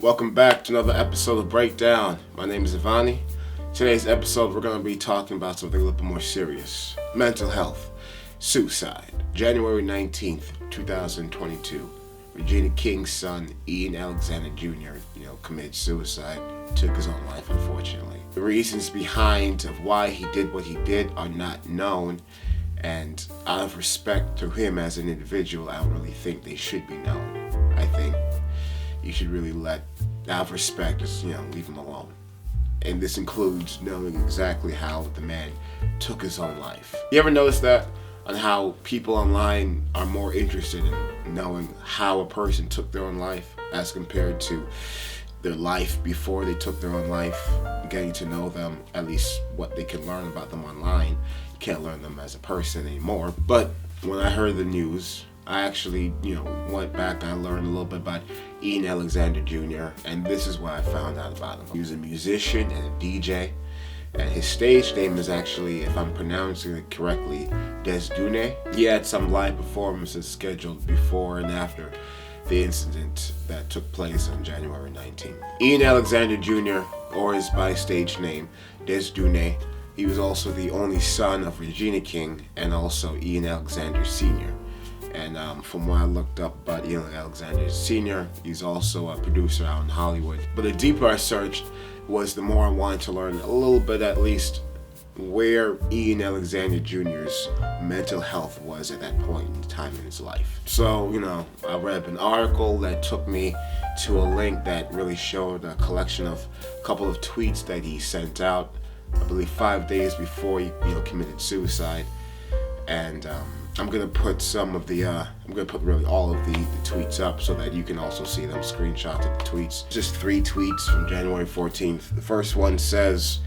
Welcome back to another episode of Breakdown. My name is Ivani. Today's episode we're going to be talking about something a little bit more serious. Mental health. Suicide. January 19th, 2022. Regina King's son, Ian Alexander Jr., committed suicide. Took his own life, unfortunately. The reasons behind of why he did what he did are not known. And out of respect to him as an individual, I don't really think they should be known. I think you should really out of respect, just, leave him alone. And this includes knowing exactly how the man took his own life. You ever notice that? On how people online are more interested in knowing how a person took their own life as compared to their life before they took their own life, getting to know them, at least what they can learn about them online. You can't learn them as a person anymore. But when I heard the news, I actually, went back and I learned a little bit about Ian Alexander Jr. And this is what I found out about him. He was a musician and a DJ. And his stage name is actually, if I'm pronouncing it correctly, Desdune. He had some live performances scheduled before and after the incident that took place on January 19th. Ian Alexander Jr., or his by stage name, Desdune, he was also the only son of Regina King and also Ian Alexander Sr. And from what I looked up about Ian Alexander Sr., he's also a producer out in Hollywood. But the deeper I searched was the more I wanted to learn a little bit, at least, where Ian Alexander Jr.'s mental health was at that point in time in his life. So, I read an article that took me to a link that really showed a collection of a couple of tweets that he sent out, I believe 5 days before he, committed suicide. And I'm gonna put really all of the tweets up so that you can also see them, screenshots of the tweets. Just 3 tweets from January 14th. The first one says,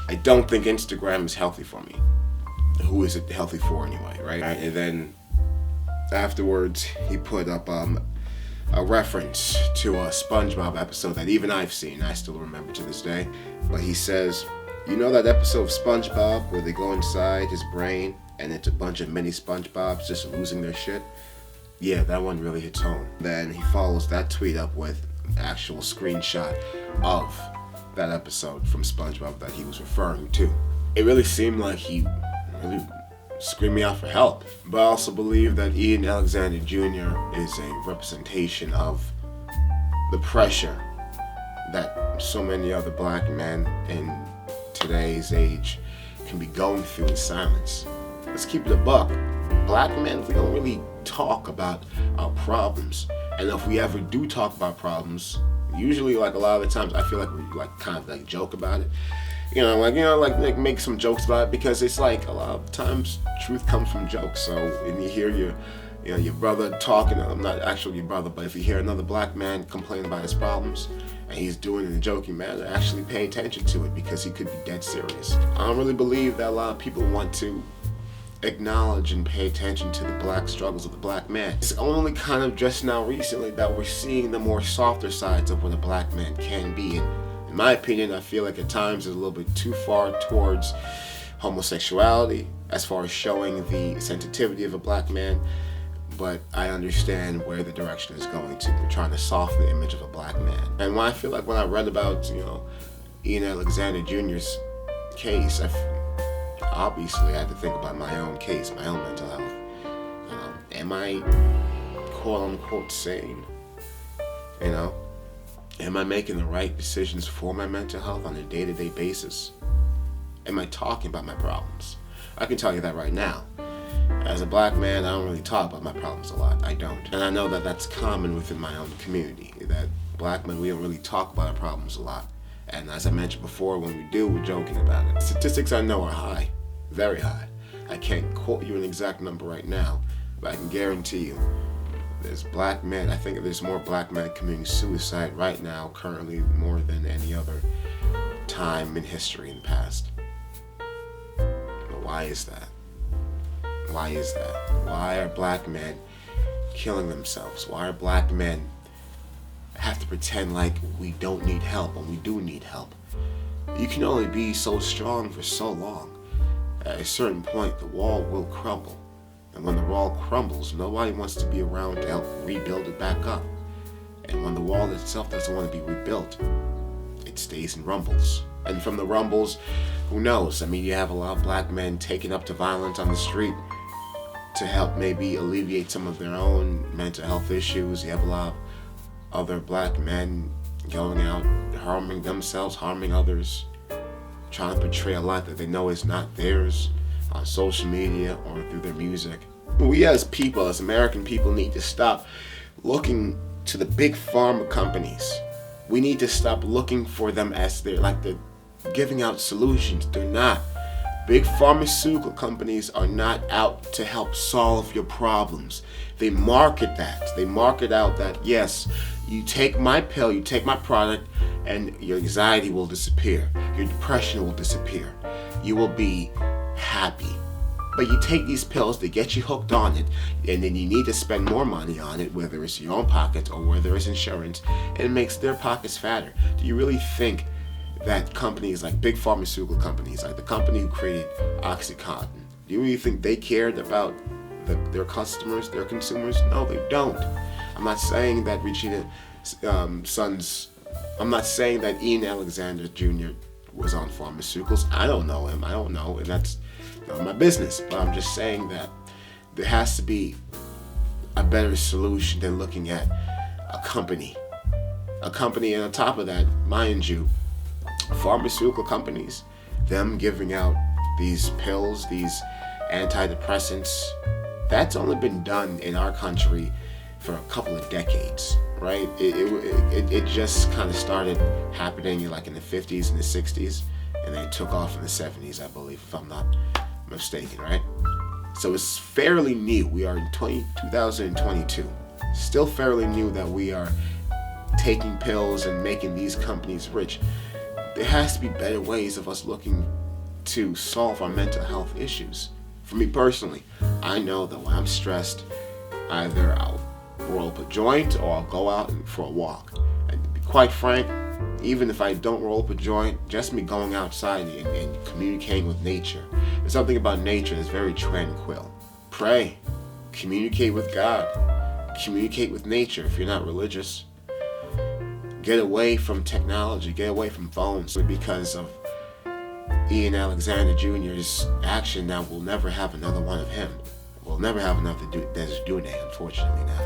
"I don't think Instagram is healthy for me." Who is it healthy for anyway, right? And then afterwards, he put up a reference to a SpongeBob episode that even I've seen. I still remember to this day. But he says, "You know that episode of SpongeBob where they go inside his brain and it's a bunch of mini SpongeBobs just losing their shit? Yeah, that one really hits home." Then he follows that tweet up with an actual screenshot of that episode from SpongeBob that he was referring to. It really seemed like he really screamed out for help. But I also believe that Ian Alexander Jr. is a representation of the pressure that so many other black men in today's age can be going through in silence. Let's keep it a buck. Black men, we don't really talk about our problems. And if we ever do talk about problems, usually a lot of the times I feel like we kind of joke about it. Make some jokes about it, because it's a lot of times truth comes from jokes. So when you hear your brother talking, not actually your brother, but if you hear another black man complain about his problems and he's doing it in a joking manner, actually pay attention to it, because he could be dead serious. I don't really believe that a lot of people want to acknowledge and pay attention to the black struggles of the black man. It's only kind of just now recently that we're seeing the more softer sides of what a black man can be. And in my opinion, I feel like at times it's a little bit too far towards homosexuality as far as showing the sensitivity of a black man. But I understand where the direction is going to. They're trying to soften the image of a black man. And when I read about, Ian Alexander Jr.'s case, obviously I had to think about my own case, my own mental health. Am I quote unquote sane? Am I making the right decisions for my mental health on a day-to-day basis? Am I talking about my problems? I can tell you that right now. As a black man, I don't really talk about my problems a lot. I don't. And I know that that's common within my own community, that black men, we don't really talk about our problems a lot. And as I mentioned before, when we do, we're joking about it. Statistics I know are high, very high. I can't quote you an exact number right now, but I can guarantee you there's black men. I think there's more black men committing suicide right now, currently, more than any other time in history in the past. But why is that? Why is that? Why are black men killing themselves? Why are black men have to pretend like we don't need help when we do need help? You can only be so strong for so long. At a certain point, the wall will crumble. And when the wall crumbles, nobody wants to be around to help rebuild it back up. And when the wall itself doesn't want to be rebuilt, it stays and rumbles. And from the rumbles, who knows? I mean, you have a lot of black men taking up to violence on the street to help maybe alleviate some of their own mental health issues. You have a lot of other black men going out, harming themselves, harming others, trying to portray a life that they know is not theirs on social media or through their music. We as people, as American people, need to stop looking to the big pharma companies. We need to stop looking for them as they're giving out solutions. They're not. Big pharmaceutical companies are not out to help solve your problems. They market that. They market out that, yes, you take my pill, you take my product, and your anxiety will disappear. Your depression will disappear. You will be happy. But you take these pills, they get you hooked on it, and then you need to spend more money on it, whether it's your own pocket or whether it's insurance, and it makes their pockets fatter. Do you really think that companies like big pharmaceutical companies, like the company who created OxyContin, do you really think they cared about their customers, their consumers? No, they don't. I'm not saying that I'm not saying that Ian Alexander Jr. was on pharmaceuticals. I don't know him. I don't know, and that's not my business. But I'm just saying that there has to be a better solution than looking at a company. And on top of that, mind you, pharmaceutical companies, them giving out these pills, these antidepressants, that's only been done in our country for a couple of decades, right? It just kind of started happening in the 50s and the 60s, and then it took off in the 70s, I believe, if I'm not mistaken, right? So it's fairly new. We are in 2022. Still fairly new that we are taking pills and making these companies rich. There has to be better ways of us looking to solve our mental health issues. For me personally, I know that when I'm stressed, either I'll roll up a joint or I'll go out for a walk. And to be quite frank, even if I don't roll up a joint, just me going outside and communicating with nature. There's something about nature that's very tranquil. Pray, communicate with God, communicate with nature if you're not religious. Get away from technology, get away from phones. Because of Ian Alexander Jr.'s action, now we'll never have another one of him. We'll never have another Des Dune, unfortunately, now.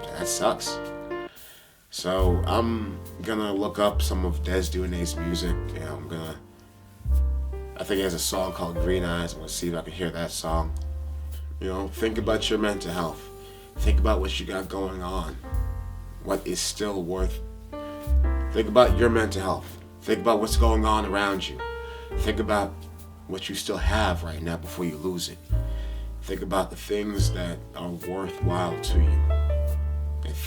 And that sucks. So I'm gonna look up some of Des Dune's music. I think he has a song called Green Eyes. I'm gonna see if I can hear that song. Think about your mental health. Think about what you got going on. What is still worth. Think about your mental health. Think about what's going on around you. Think about what you still have right now before you lose it. Think about the things that are worthwhile to you.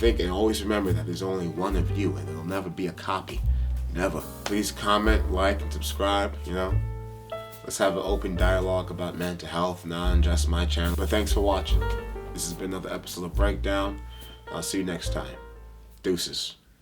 And always remember that there's only one of you, and there'll never be a copy. Never. Please comment, like, and subscribe, Let's have an open dialogue about mental health, not on just my channel. But thanks for watching. This has been another episode of Breakdown. I'll see you next time. Deuces.